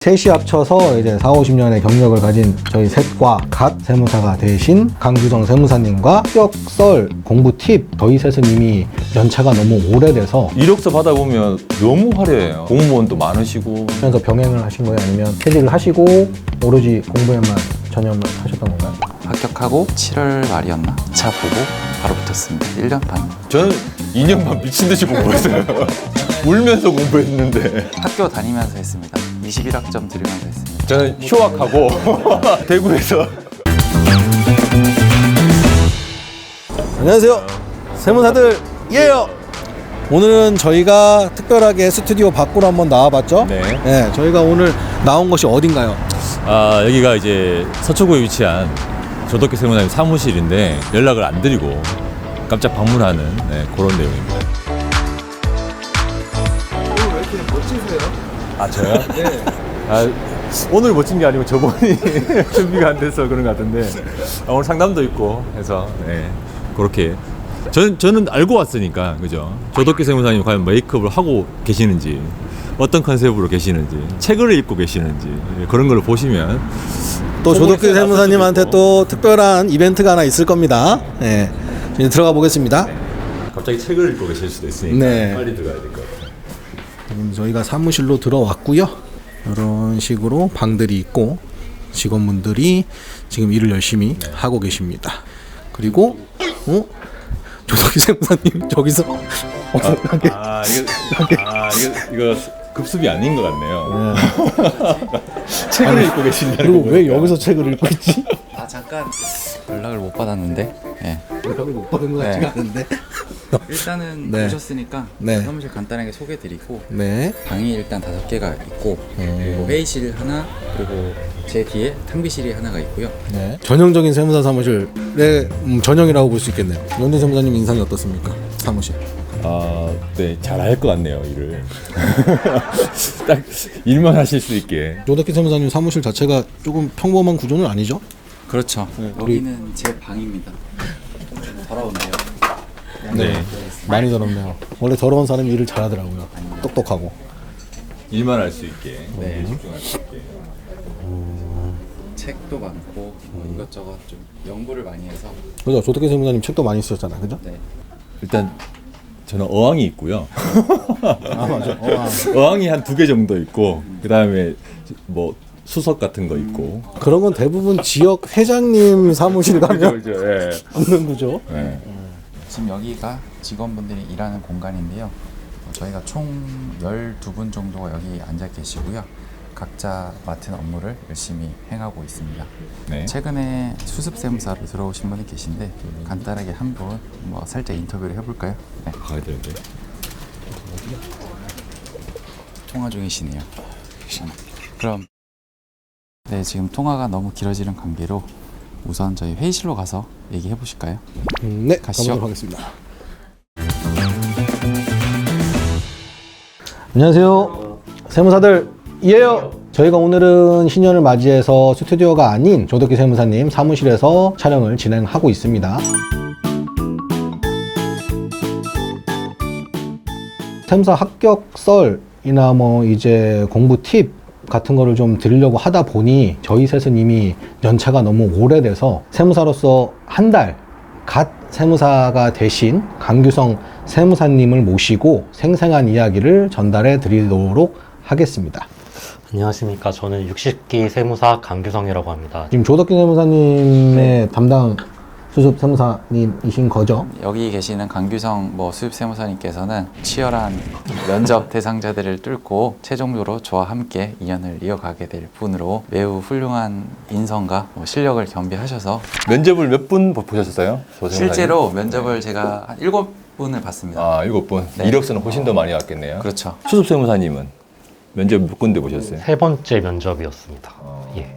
셋이 합쳐서 이제 4, 50년의 경력을 가진 저희 셋과 갓 세무사가 되신 강규성 세무사님과 합격설 공부 팁, 저희 셋은 이미 연차가 너무 오래돼서 이력서 받아보면 너무 화려해요. 공무원도 많으시고. 그래서 병행을 하신 거예요? 아니면 퇴직을 하시고 오로지 공부에만 전념을 하셨던 건가요? 합격하고 7월 말이었나? 차 보고 바로 붙었습니다. 1년 반. 저는 2년 반 미친 듯이 공부했어요. 울면서 공부했는데. 학교 다니면서 했습니다. 21학점 들으면서 했습니다. 저는 휴학하고 대구에서. 안녕하세요, 세무사들이에요. 오늘은 저희가 특별하게 스튜디오 밖으로 한번 나와봤죠? 네. 저희가 오늘 나온 곳이 어딘가요? 여기가 이제 서초구에 위치한 조덕기 세무사님 사무실인데 연락을 안 드리고 깜짝 방문하는 그런 내용입니다. 오늘 왜 이렇게 멋지세요? 아, 저요? 네. 오늘 멋진 게 아니고 저번이 준비가 안 돼서 그런 것 같은데 오늘 상담도 있고 해서 그렇게 저는 알고 왔으니까, 그죠? 조덕기 세무사님 과연 메이크업을 하고 계시는지, 어떤 컨셉으로 계시는지, 책을 읽고 계시는지 그런 걸 보시면 또 조덕기 세무사님한테 또 특별한 이벤트가 하나 있을 겁니다. 네, 이제 들어가 보겠습니다. 갑자기 책을 읽고 계실 수도 있으니까 네. 빨리 들어가야 될 것 같아요. 지금 저희가 사무실로 들어왔고요. 이런 식으로 방들이 있고 직원분들이 지금 일을 열심히 하고 계십니다. 그리고 조덕기 세무사님 저기서 이거 급습이 아닌 것 같네요. 책을 읽고 계신다는 그리고 거 왜 보니까. 여기서 책을 읽고 있지? 잠깐 연락을 못 받았는데. 네. 연락을 못 받은 것 같지가 않은데. 일단은 네. 오셨으니까 네. 사무실 간단하게 소개드리고 네. 방이 일단 5개가 있고 그리고 회의실 하나, 그리고 제 뒤에 탕비실이 하나가 있고요. 네. 전형적인 세무사 사무실의 전형이라고 볼 수 있겠네요. 연대 세무사님 인상이 어떻습니까? 사무실. 네, 잘할 것 같네요, 일을. 딱 일만 하실 수 있게. 조덕기 세무사님 사무실 자체가 조금 평범한 구조는 아니죠? 그렇죠. 여기는 제 방입니다. 좀 더러운데요. 네. 많이 더럽네요. 원래 더러운 사람이 일을 잘하더라고요. 똑똑하고. 일만 할 수 있게. 네. 집중할 수 있게. 책도 많고 이것저것 좀 연구를 많이 해서. 그죠? 조덕기 세무사님 책도 많이 쓰셨잖아요. 그죠? 네. 일단 저는 어항이 있고요. 아, 맞아. 어항이 한 2개 정도 있고, 그 다음에 뭐 수석 같은 거 있고. 그런 건 대부분 지역 회장님 사무실 가면 그죠, 예. 없는 구조. 예. 지금 여기가 직원분들이 일하는 공간인데요. 저희가 총 12분 정도가 여기 앉아 계시고요. 각자 맡은 업무를 열심히 행하고 있습니다. 네. 최근에 수습세무사로 들어오신 분이 계신데 간단하게 한 분 살짝 인터뷰를 해볼까요? 네. 가야 되는데. 통화 중이시네요. 그럼 지금 통화가 너무 길어지는 관계로 우선 저희 회의실로 가서 얘기해 보실까요? 네, 가시죠. 가보도록 하겠습니다. 안녕하세요, 세무사들이에요. 저희가 오늘은 신년을 맞이해서 스튜디오가 아닌 조덕기 세무사님 사무실에서 촬영을 진행하고 있습니다. 세무사 합격설이나 뭐 이제 공부 팁 같은 거를 좀 드리려고 하다 보니 저희 셋은 이미 연차가 너무 오래돼서 세무사로서 한 달 갓 세무사가 되신 강규성 세무사님을 모시고 생생한 이야기를 전달해 드리도록 하겠습니다. 안녕하십니까. 저는 60기 세무사 강규성이라고 합니다. 지금 조덕기 세무사님의 담당 수습 세무사님이신 거죠? 여기 계시는 강규성 수습세무사님께서는 치열한 면접 대상자들을 뚫고 최종적으로 저와 함께 인연을 이어가게 될 분으로 매우 훌륭한 인성과 실력을 겸비하셔서 면접을 몇 분 보셨어요? 실제로 면접을 제가 한 7분을 봤습니다. 7분. 네. 이력서는 훨씬 더 많이 왔겠네요. 그렇죠. 수습세무사님은 면접 몇 군데 보셨어요? 3번째 면접이었습니다. 예.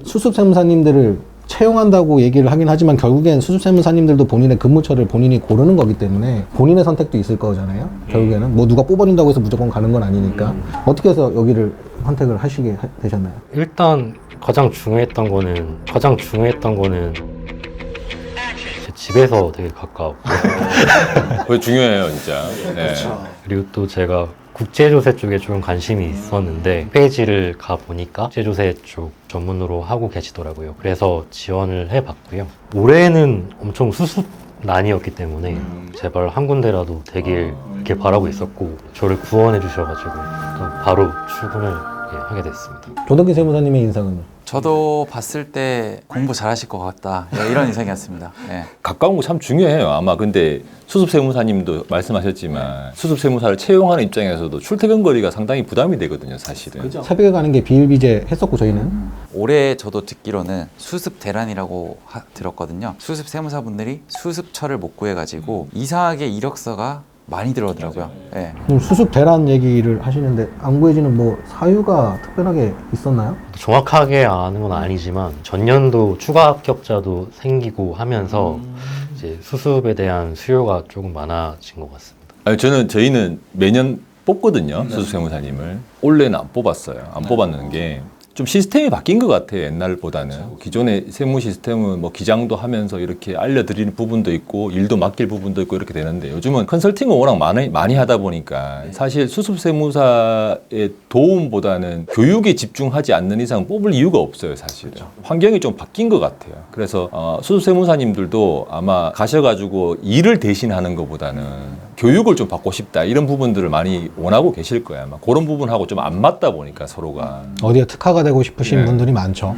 수습 세무사님들을 채용한다고 얘기를 하긴 하지만 결국엔 수습 세무사님들도 본인의 근무처를 본인이 고르는 거기 때문에 본인의 선택도 있을 거잖아요. 결국에는 뭐 누가 뽑아준다고 해서 무조건 가는 건 아니니까. 어떻게 해서 여기를 선택을 하시게 되셨나요? 일단 가장 중요했던 거는 제 집에서 되게 가까웠고 그게 중요해요, 진짜. 네. 그리고 또 제가 국제조세 쪽에 좀 관심이 있었는데 페이지를 가보니까 국제조세 쪽 전문으로 하고 계시더라고요. 그래서 지원을 해봤고요. 올해는 엄청 수습난이었기 때문에 제발 한 군데라도 되길 이렇게 바라고 있었고 저를 구원해 주셔가지고 또 바로 출근을 하게 됐습니다. 조덕기 세무사님의 인상은? 저도 봤을 때 공부 잘하실 것 같다. 예, 이런 인상이었습니다. 예. 가까운 거 참 중요해요. 아마 근데 수습세무사님도 말씀하셨지만 수습세무사를 채용하는 입장에서도 출퇴근 거리가 상당히 부담이 되거든요, 사실은. 새벽에 가는 게 비일비재 했었고 저희는 올해 저도 듣기로는 수습 대란이라고 들었거든요. 수습 세무사분들이 수습처를 못 구해가지고 이상하게 이력서가 많이 들어오더라고요. 예. 그럼 수습 대란 얘기를 하시는데 안 구해지는 뭐 사유가 특별하게 있었나요? 정확하게 아는 건 아니지만 전년도 추가 합격자도 생기고 하면서 이제 수습에 대한 수요가 조금 많아진 것 같습니다. 아니, 저희는 매년 뽑거든요, 수습세무사님을. 올해는 안 뽑았어요. 안 뽑았는 게 좀 시스템이 바뀐 것 같아요, 옛날보다는. 기존의 세무 시스템은 뭐 기장도 하면서 이렇게 알려드리는 부분도 있고 일도 맡길 부분도 있고 이렇게 되는데 요즘은 컨설팅을 워낙 많이 하다 보니까 사실 수습세무사의 도움보다는 교육에 집중하지 않는 이상 뽑을 이유가 없어요, 사실은. 환경이 좀 바뀐 것 같아요. 그래서 수습세무사님들도 아마 가셔가지고 일을 대신하는 것보다는 교육을 좀 받고 싶다 이런 부분들을 많이 원하고 계실 거예요. 아마 그런 부분하고 좀 안 맞다 보니까 서로가. 어디에 특화가 되고 싶으신 네. 분들이 많죠.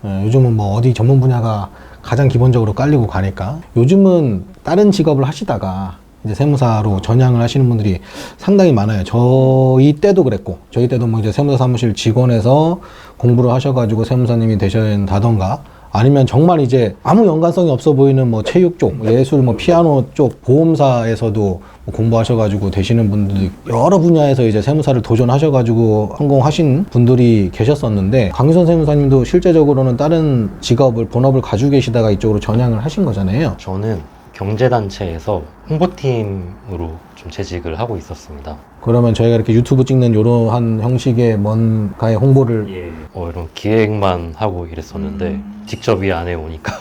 요즘은 뭐 어디 전문 분야가 가장 기본적으로 깔리고 가니까 요즘은 다른 직업을 하시다가 이제 세무사로 전향을 하시는 분들이 상당히 많아요. 저희 때도 그랬고 저희 때도 뭐 이제 세무사 사무실 직원에서 공부를 하셔가지고 세무사님이 되셔야한다던가 아니면 정말 이제 아무 연관성이 없어 보이는 뭐 체육 쪽, 예술, 뭐 피아노 쪽, 보험사에서도 뭐 공부하셔가지고 되시는 분들이 여러 분야에서 이제 세무사를 도전하셔가지고 성공하신 분들이 계셨었는데 강유선 세무사님도 실제적으로는 다른 직업을, 본업을 가지고 계시다가 이쪽으로 전향을 하신 거잖아요. 저는 경제단체에서 홍보팀으로 좀 재직을 하고 있었습니다. 그러면 저희가 이렇게 유튜브 찍는 이러한 형식의 뭔가의 홍보를 이런 기획만 하고 이랬었는데 직접 이 안에 오니까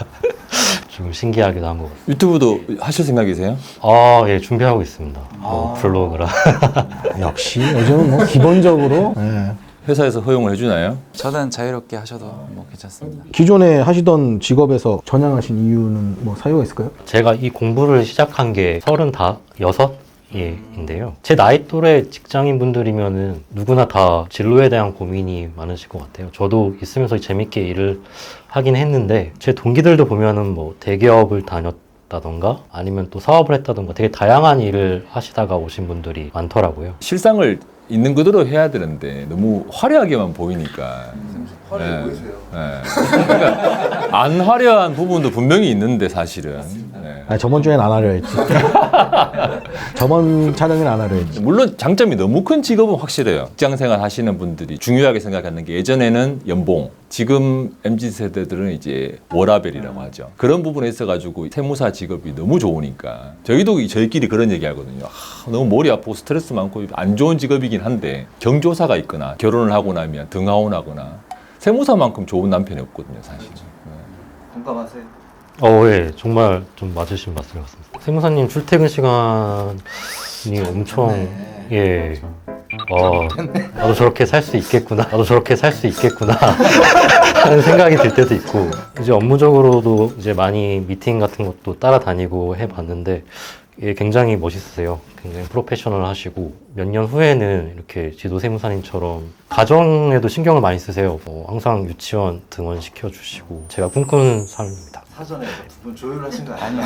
좀 신기하기도 한 것 같아요. 유튜브도 하실 생각이세요? 예, 준비하고 있습니다. 블로그라. 역시 요즘은 뭐 기본적으로 회사에서 허용을 해주나요? 저는 자유롭게 하셔도 뭐 괜찮습니다. 기존에 하시던 직업에서 전향하신 이유는 뭐 사유가 있을까요? 제가 이 공부를 시작한 게 36인데요. 제 나이 또래 직장인 분들이면은 누구나 다 진로에 대한 고민이 많으실 것 같아요. 저도 있으면서 재밌게 일을 하긴 했는데 제 동기들도 보면은 뭐 대기업을 다녔다던가 아니면 또 사업을 했다던가 되게 다양한 일을 하시다가 오신 분들이 많더라고요. 실상을 있는 그대로 해야 되는데 너무 화려하게만 보이니까. 화려해 보이세요. 그러니까 안 화려한 부분도 분명히 있는데 사실은. 아니, 저번 주엔 안 하려 했지. 저번 촬영엔 안 하려 했지. 물론 장점이 너무 큰 직업은 확실해요. 직장생활 하시는 분들이 중요하게 생각하는 게 예전에는 연봉, 지금 MZ세대들은 이제 워라벨이라고 하죠. 그런 부분에 있어가지고 세무사 직업이 너무 좋으니까 저희도 저희끼리 그런 얘기 하거든요. 너무 머리 아프고 스트레스 많고 안 좋은 직업이긴 한데 경조사가 있거나 결혼을 하고 나면 등하원하거나 세무사만큼 좋은 남편이 없거든요, 사실. 공감하세요? 예, 정말 좀 맞으신 말씀 같습니다. 세무사님 출퇴근 시간이 엄청, 나도 저렇게 살 수 있겠구나. 나도 저렇게 살 수 있겠구나. 하는 생각이 들 때도 있고, 이제 업무적으로도 이제 많이 미팅 같은 것도 따라다니고 해봤는데, 굉장히 멋있으세요. 굉장히 프로페셔널 하시고 몇 년 후에는 이렇게 지도 세무사님처럼 가정에도 신경을 많이 쓰세요. 항상 유치원 등원 시켜주시고 제가 꿈꾸는 삶입니다. 사전에 두 분 조율하신 거 아니에요?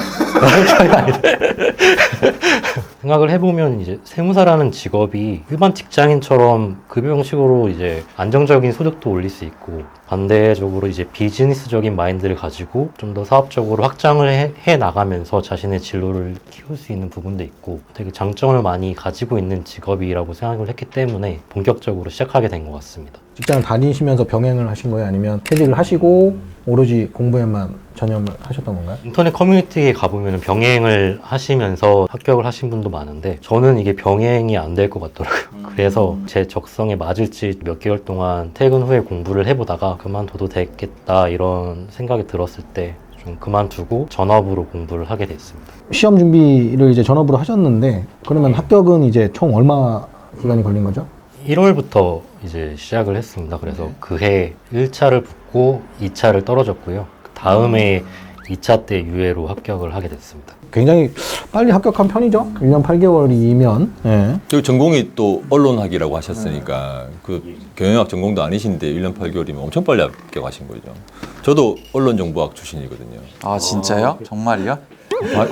생각을 해보면 이제 세무사라는 직업이 일반 직장인처럼 급여 형식으로 이제 안정적인 소득도 올릴 수 있고 반대적으로 이제 비즈니스적인 마인드를 가지고 좀 더 사업적으로 확장을 해 나가면서 자신의 진로를 키울 수 있는 부분도 있고 되게 장점을 많이 가지고 있는 직업이라고 생각을 했기 때문에 본격적으로 시작하게 된 것 같습니다. 직장을 다니시면서 병행을 하신 거예요? 아니면 퇴직을 하시고 오로지 공부에만 전념을 하셨던 건가요? 인터넷 커뮤니티에 가보면 병행을 하시면서 합격을 하신 분도 많은데 저는 이게 병행이 안 될 것 같더라고요. 그래서 제 적성에 맞을지 몇 개월 동안 퇴근 후에 공부를 해보다가 그만둬도 되겠다 이런 생각이 들었을 때 좀 그만두고 전업으로 공부를 하게 됐습니다. 시험 준비를 이제 전업으로 하셨는데 그러면 합격은 이제 총 얼마 기간이 걸린 거죠? 1월부터 이제 시작을 했습니다. 그래서 그해 1차를 붙고 2차를 떨어졌고요. 그 다음에 2차 때 유예로 합격을 하게 됐습니다. 굉장히 빨리 합격한 편이죠. 1년 8개월이면. 예. 그리고 전공이 또 언론학이라고 하셨으니까 그 경영학 전공도 아니신데 1년 8개월이면 엄청 빨리 합격하신 거죠. 저도 언론정보학 출신이거든요. 아 진짜요? 정말요?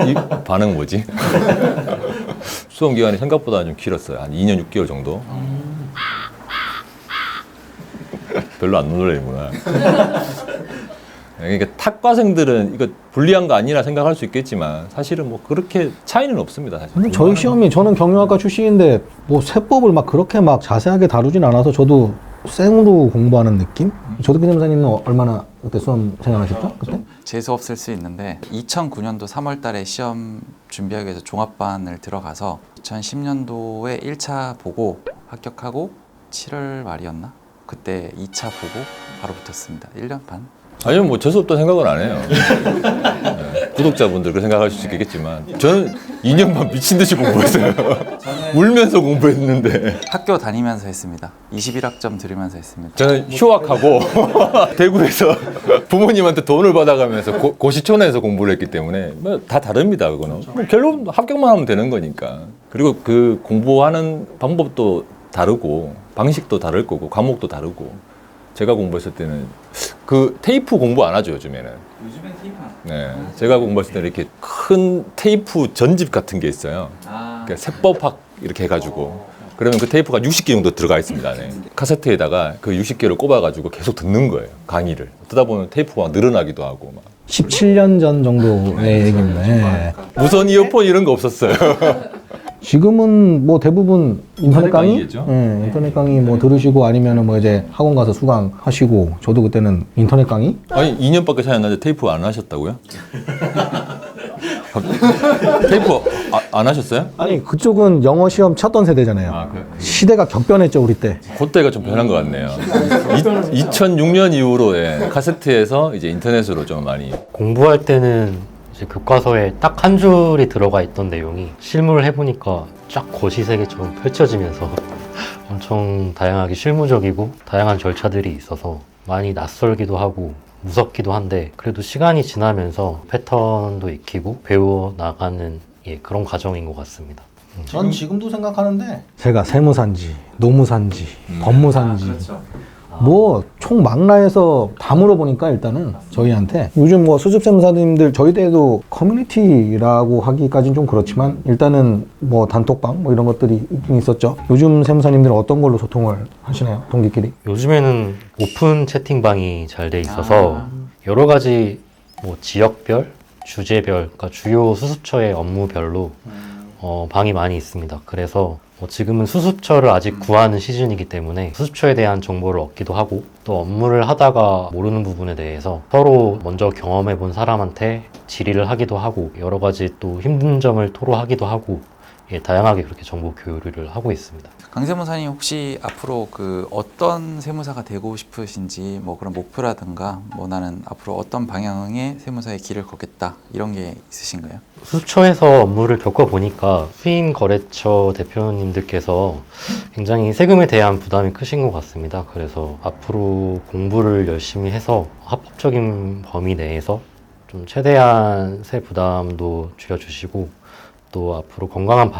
이 반응 뭐지? 수험 기간이 생각보다 좀 길었어요. 한 2년 6개월 정도. 별로 안 놀라는구나. 그러니까 탁과생들은 이거 불리한 거 아니라 생각할 수 있겠지만 사실은 뭐 그렇게 차이는 없습니다. 사실. 근데 저희 시험이 저는 경영학과 출신인데 뭐 세법을 막 그렇게 막 자세하게 다루진 않아서 저도 생으로 공부하는 느낌? 조덕기 선생님은 얼마나 그때 수험 생각하셨죠? 그때? 재수 없을 수 있는데 2009년도 3월 달에 시험 준비하기 위해서 종합반을 들어가서 2010년도에 1차 보고 합격하고 7월 말이었나? 그때 2차 보고 바로 붙었습니다. 1년 반. 아니면 뭐 재수 없다는 생각은 안 해요. 네. 구독자분들 그렇게 생각하실 수 있겠지만 저는 2년 반 미친 듯이 공부했어요. 울면서 공부했는데 학교 다니면서 했습니다. 21학점 들으면서 했습니다. 저는 휴학하고 대구에서 부모님한테 돈을 받아가면서 고시촌에서 공부를 했기 때문에 뭐 다 다릅니다. 그거는 뭐 결론 합격만 하면 되는 거니까. 그리고 그 공부하는 방법도 다르고 방식도 다를 거고 과목도 다르고 제가 공부했을 때는 그 테이프 공부 안 하죠 요즘에는. 요즘엔 테이프 안. 네, 제가 공부했을 때는 이렇게 큰 테이프 전집 같은 게 있어요. 그러니까 세법학 이렇게 해가지고 그러면 그 테이프가 60개 정도 들어가 있습니다. 네. 카세트에다가 그 60개를 꼽아가지고 계속 듣는 거예요 강의를. 듣다 보면 테이프가 막 늘어나기도 하고 막. 17년 전 정도의 얘기입니다. 예. 무선 이어폰 이런 거 없었어요. 지금은 뭐 대부분 인터넷 인터넷 강의? 강의겠죠? 예, 인터넷 강의 뭐 들으시고 아니면은 뭐 이제 학원 가서 수강하시고 저도 그때는 인터넷 강의? 아니 2년밖에 차이 안 나는데 테이프 안 하셨다고요? 테이프 안 하셨어요? 아니 그쪽은 영어 시험 쳤던 세대잖아요. 아, 그래요? 시대가 격변했죠 우리 때. 그때가 좀 변한 것 같네요. 2006년 이후로 예, 카세트에서 이제 인터넷으로 좀 많이. 공부할 때는 이제 교과서에 딱 한 줄이 들어가 있던 내용이 실무를 해보니까 쫙 거시세계처럼 펼쳐지면서 엄청 다양하게 실무적이고 다양한 절차들이 있어서 많이 낯설기도 하고 무섭기도 한데 그래도 시간이 지나면서 패턴도 익히고 배워 나가는 그런 과정인 것 같습니다. 전 지금도 생각하는데 제가 세무사인지 노무사인지 법무사인지 뭐 총 망라해서 다 물어보니까 일단은 저희한테 요즘 뭐 수습 세무사님들 저희 때도 커뮤니티라고 하기까지는 좀 그렇지만 일단은 뭐 단톡방 뭐 이런 것들이 있긴 있었죠. 요즘 세무사님들은 어떤 걸로 소통을 하시나요? 동기끼리? 요즘에는 오픈 채팅방이 잘 돼 있어서 여러 가지 뭐 지역별, 주제별, 그러니까 주요 수습처의 업무별로 방이 많이 있습니다. 그래서 지금은 수습처를 아직 구하는 시즌이기 때문에 수습처에 대한 정보를 얻기도 하고 또 업무를 하다가 모르는 부분에 대해서 서로 먼저 경험해 본 사람한테 질의를 하기도 하고 여러 가지 또 힘든 점을 토로하기도 하고 다양하게 그렇게 정보 교류를 하고 있습니다. 강 세무사님 혹시 앞으로 그 어떤 세무사가 되고 싶으신지 뭐 그런 목표라든가 뭐 나는 앞으로 어떤 방향의 세무사의 길을 걷겠다 이런 게 있으신가요? 수처에서 업무를 겪어보니까 수임거래처 대표님들께서 굉장히 세금에 대한 부담이 크신 것 같습니다. 그래서 앞으로 공부를 열심히 해서 합법적인 범위 내에서 좀 최대한 세 부담도 줄여주시고 또 앞으로 건강한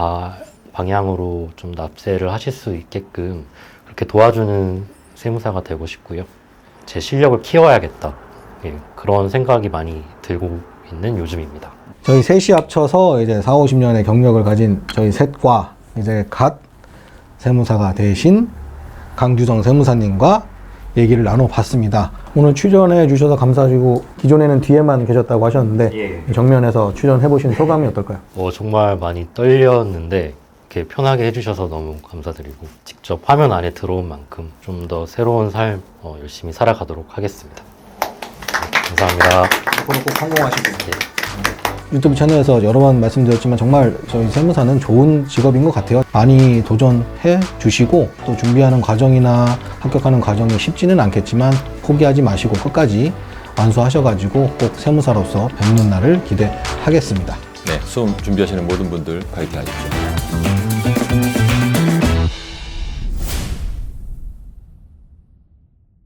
방향으로 좀 납세를 하실 수 있게끔 그렇게 도와주는 세무사가 되고 싶고요. 제 실력을 키워야겠다. 그런 생각이 많이 들고 있는 요즘입니다. 저희 셋이 합쳐서 이제 4, 50년의 경력을 가진 저희 셋과 이제 갓 세무사가 되신 강규성 세무사님과 얘기를 나눠봤습니다. 오늘 출연해 주셔서 감사하시고 기존에는 뒤에만 계셨다고 하셨는데 정면에서 출연해보신 소감이 어떨까요? 정말 많이 떨렸는데 이렇게 편하게 해주셔서 너무 감사드리고 직접 화면 안에 들어온 만큼 좀 더 새로운 삶 열심히 살아가도록 하겠습니다. 감사합니다. 앞으로 꼭 성공하시고 유튜브 채널에서 여러 번 말씀드렸지만 정말 저희 세무사는 좋은 직업인 것 같아요. 많이 도전해 주시고 또 준비하는 과정이나 합격하는 과정이 쉽지는 않겠지만 포기하지 마시고 끝까지 완수하셔가지고 꼭 세무사로서 뵙는 날을 기대하겠습니다. 네, 수험 준비하시는 모든 분들 파이팅 하십시오.